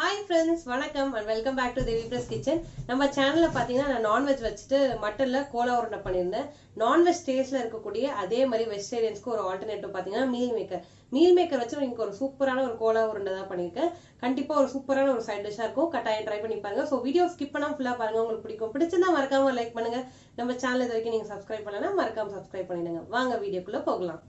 Hi friends, வணக்கம் and welcome back to Devi Press Kitchen. நம்ம சேனல்ல பாத்தீங்கன்னா நான் நான்வெஜ் வச்சுட்டு மட்டன்ல கோலா உருண்டை பண்ணியிருந்தேன். நான்வெஜ் டேஸ்ட்ல இருக்கக்கூடிய அதே மாதிரி வெஜிடேரியன்ஸ்க்கு ஒரு ஆல்டர்னேட்டிவ் பாத்தீங்கன்னா மீல் மேக்கர் வச்சு உங்களுக்கு ஒரு சூப்பரான ஒரு கோலா உருண்டை தான் பண்ணியிருக்கேன். கண்டிப்பா ஒரு சூப்பரான ஒரு சைட் டிஷ்ஷா இருக்கும். கட்டாயம் ட்ரை பண்ணி பாருங்க. ஸோ வீடியோ ஸ்கிப் பண்ணாம ஃபுல்லா பாருங்க, உங்களுக்கு பிடிக்கும். பிடிச்சிருந்தா மறக்காம லைக் பண்ணுங்க. நம்ம சேனல் இது வரைக்கும் நீங்க சப்ஸ்கிரைப் பண்ணலன்னா மறக்காம சப்ஸ்கிரைப் பண்ணிடுங்க. வாங்க வீடியோக்குள்ள போகலாம்.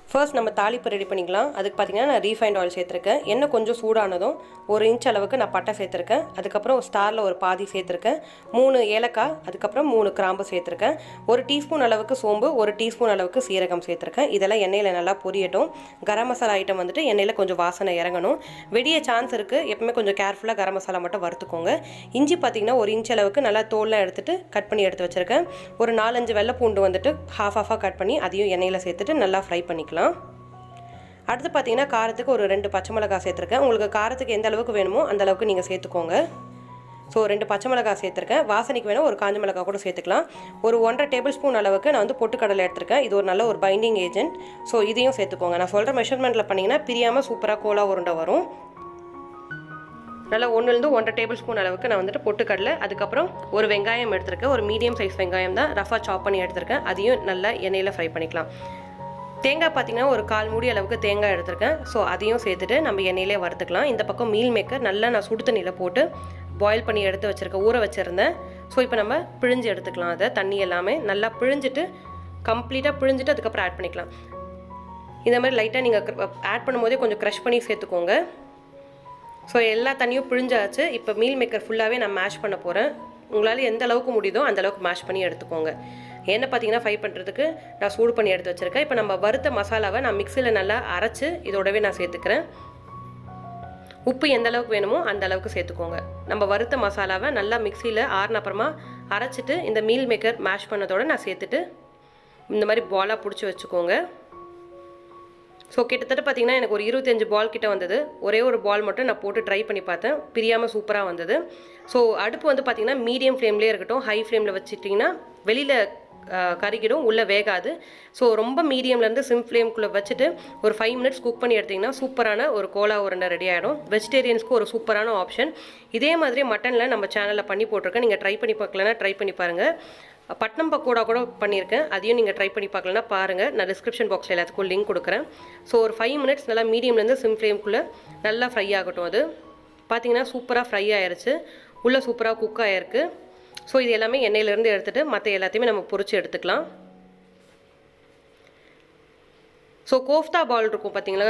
ஃபர்ஸ்ட் நம்ம தாளிப்பு ரெடி பண்ணிக்கலாம். அதுக்கு பார்த்தீங்கன்னா நான் ரீஃபைண்ட் ஆயில் சேர்த்துருக்கேன். எண்ணெய் கொஞ்சம் சூடானதும் 1 இன்ச் அளவுக்கு நான் பட்டை சேர்த்துருக்கேன். அதுக்கப்புறம் ஸ்டாரில் ஒரு பாதி சேர்த்துருக்கேன். 3 ஏலக்காய், அதுக்கப்புறம் 3 கிராம்பு சேர்த்துருக்கேன். 1 டீஸ்பூன் அளவுக்கு சோம்பு, 1 டீஸ்பூன் அளவுக்கு சீரகம் சேர்த்துருக்கேன். இதெல்லாம் எண்ணெயில் நல்லா பொரியட்டும். கரம் மசாலா ஐட்டம் வந்துட்டு எண்ணெயில் கொஞ்சம் வாசனை இறங்கணும். வெடிய சான்ஸ் இருக்குது. எப்பவுமே கொஞ்சம் கேர்ஃபுல்லாக கரம் மசாலா மட்டும் வறுத்துக்கோங்க. இஞ்சி பார்த்தீங்கன்னா 1 இன்ச் அளவுக்கு நல்லா தோல்லாம் எடுத்துட்டு கட் பண்ணி எடுத்து வச்சுருக்கேன். ஒரு 4-5 வெள்ளை பூண்டு வந்துட்டு ஹாஃபாக கட் பண்ணி அதையும் எண்ணெயில் சேர்த்துட்டு நல்லா ஃப்ரை பண்ணிக்கலாம். அடுத்து பார்த்தீங்கன்னா காரத்துக்கு ஒரு 2 பச்சை மிளகாய் சேர்த்துருக்கேன். உங்களுக்கு காரத்துக்கு எந்த அளவுக்கு வேணுமோ அந்த அளவுக்கு நீங்கள் சேர்த்துக்கோங்க. ஸோ 2 பச்சை மிளகாய் சேர்த்துருக்கேன். வாசனைக்கு வேணும் ஒரு காஞ்ச மிளகாய் கூட சேர்த்துக்கலாம். ஒரு 1.5 டேபிள் ஸ்பூன் அளவுக்கு நான் வந்து பொட்டுக்கடலை எடுத்திருக்கேன். இது ஒரு நல்ல ஒரு பைண்டிங் ஏஜென்ட். ஸோ இதையும் சேர்த்துக்கோங்க. நான் சொல்கிற மெஷர்மெண்ட்டில் பண்ணிங்கன்னா பிரியாமல் சூப்பராக கோலா உருண்டை வரும். நல்லா 1 1.5 டேபிள் ஸ்பூன் அளவுக்கு நான் வந்துட்டு பொட்டுக்கடலை, அதுக்கப்புறம் ஒரு வெங்காயம் எடுத்திருக்கேன். ஒரு மீடியம் சைஸ் வெங்காயம் தான் ரஃபாக சாப் பண்ணி எடுத்திருக்கேன். அதையும் நல்லா எண்ணெயில் ஃப்ரை பண்ணிக்கலாம். தேங்காய் பார்த்தீங்கன்னா ஒரு 1/4 மூடி அளவுக்கு தேங்காய் எடுத்திருக்கேன். ஸோ அதையும் சேர்த்துட்டு நம்ம எண்ணெயிலே வறுத்துக்கலாம். இந்த பக்கம் மீல் மேக்கர் நல்லா நான் சுடு தண்ணியில் போட்டு பாயில் பண்ணி எடுத்து வச்சுருக்கேன், ஊற வச்சுருந்தேன். ஸோ இப்போ நம்ம பிழிஞ்சு எடுத்துக்கலாம். அதை தண்ணி எல்லாமே நல்லா பிழிஞ்சிட்டு கம்ப்ளீட்டாக பிழிஞ்சிட்டு அதுக்கப்புறம் ஆட் பண்ணிக்கலாம். இந்த மாதிரி லைட்டாக நீங்கள் ஆட் பண்ணும்போதே கொஞ்சம் க்ரஷ் பண்ணி சேர்த்துக்கோங்க. ஸோ எல்லா தண்ணியும் பிழிஞ்சாச்சு. இப்போ மீல் மேக்கர் ஃபுல்லாகவே நான் மேஷ் பண்ண போகிறேன். உங்களால் எந்த அளவுக்கு முடியுதோ அந்த அளவுக்கு மேஷ் பண்ணி எடுத்துக்கோங்க. எண்ணெய் பார்த்தீங்கன்னா ஃப்ரை பண்ணுறதுக்கு நான் சூடு பண்ணி எடுத்து வச்சுருக்கேன். இப்போ நம்ம வறுத்த மசாலாவை நான் மிக்சியில் நல்லா அரைச்சி இதோடவே நான் சேர்த்துக்கிறேன். உப்பு எந்த அளவுக்கு வேணுமோ அந்த அளவுக்கு சேர்த்துக்கோங்க. நம்ம வறுத்த மசாலாவை நல்லா மிக்சியில் ஆறின அப்புறமா அரைச்சிட்டு இந்த மீல் மேக்கர் மேஷ் பண்ணதோடு நான் சேர்த்துட்டு இந்த மாதிரி பாலாக பிடிச்சி வச்சுக்கோங்க. ஸோ கிட்டத்தட்ட பார்த்தீங்கன்னா எனக்கு ஒரு 25 பால் கிட்ட வந்தது. ஒரே ஒரு பால் மட்டும் நான் போட்டு ட்ரை பண்ணி பார்த்தேன். பிரியாமல் சூப்பராக வந்தது. ஸோ அடுப்பு வந்து பார்த்திங்கன்னா மீடியம் ஃப்ளேம்லேயே இருக்கட்டும். ஹை ஃப்ளேமில் வச்சுட்டிங்கன்னா வெளியில் கறிக்கிடும், உள்ளே வேகாது. ஸோ ரொம்ப மீடியம்லேருந்து சிம் ஃப்ளேம்குள்ளே வச்சுட்டு ஒரு 5 மினிட்ஸ் குக் பண்ணி எடுத்திங்கன்னா சூப்பரான ஒரு கோலா உருண்டை ரெடி ஆகிடும். வெஜிடேரியன்ஸ்க்கு ஒரு சூப்பரான ஆப்ஷன். இதே மாதிரி மட்டனில் நம்ம சேனலில் பண்ணி போட்டிருக்கேன். நீங்கள் ட்ரை பண்ணி பார்க்கலன்னா ட்ரை பண்ணி பாருங்கள். பட்னம் பக்கோடா கூட பண்ணியிருக்கேன். அதையும் நீங்கள் ட்ரை பண்ணி பார்க்கலன்னா பாருங்கள். நான் டிஸ்கிரிப்ஷன் பாக்ஸில் எல்லாத்துக்கும் லிங்க் கொடுக்குறேன். ஸோ ஒரு 5 மினிட்ஸ் நல்லா மீடியம்லேருந்து சிம் ஃப்ளேம்குள்ளே நல்லா ஃப்ரை ஆகட்டும். அது பார்த்தீங்கன்னா சூப்பராக ஃப்ரை ஆயிடுச்சு. உள்ளே சூப்பராக குக் ஆகிருக்கு. ஸோ இது எல்லாமே எண்ணெயிலேருந்து எடுத்துகிட்டு மற்ற எல்லாத்தையுமே நம்ம பொரிச்சு எடுத்துக்கலாம். ஸோ கோஃப்தா பால் இருக்கும் பார்த்தீங்களா,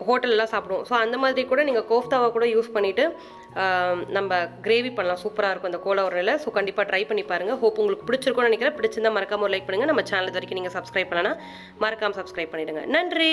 ஹோட்டலெலாம் சாப்பிடுவோம். ஸோ அந்த மாதிரி கூட நீங்கள் கோஃப்தாவை கூட யூஸ் பண்ணிவிட்டு நம்ம கிரேவி பண்ணலாம். சூப்பராக இருக்கும் இந்த கோலா உருண்டையில். ஸோ கண்டிப்பாக ட்ரை பண்ணி பாருங்கள். ஹோப் உங்களுக்கு பிடிச்சிருக்கும்னு நினைக்கிறேன். பிடிச்சிருந்தா மறக்காம ஒரு லைக் பண்ணுங்கள். நம்ம சேனல் வரைக்கும் நீங்கள் சப்ஸ்கிரைப் பண்ணலன்னா மறக்காமல் சப்ஸ்கிரைப் பண்ணிவிடுங்க. நன்றி.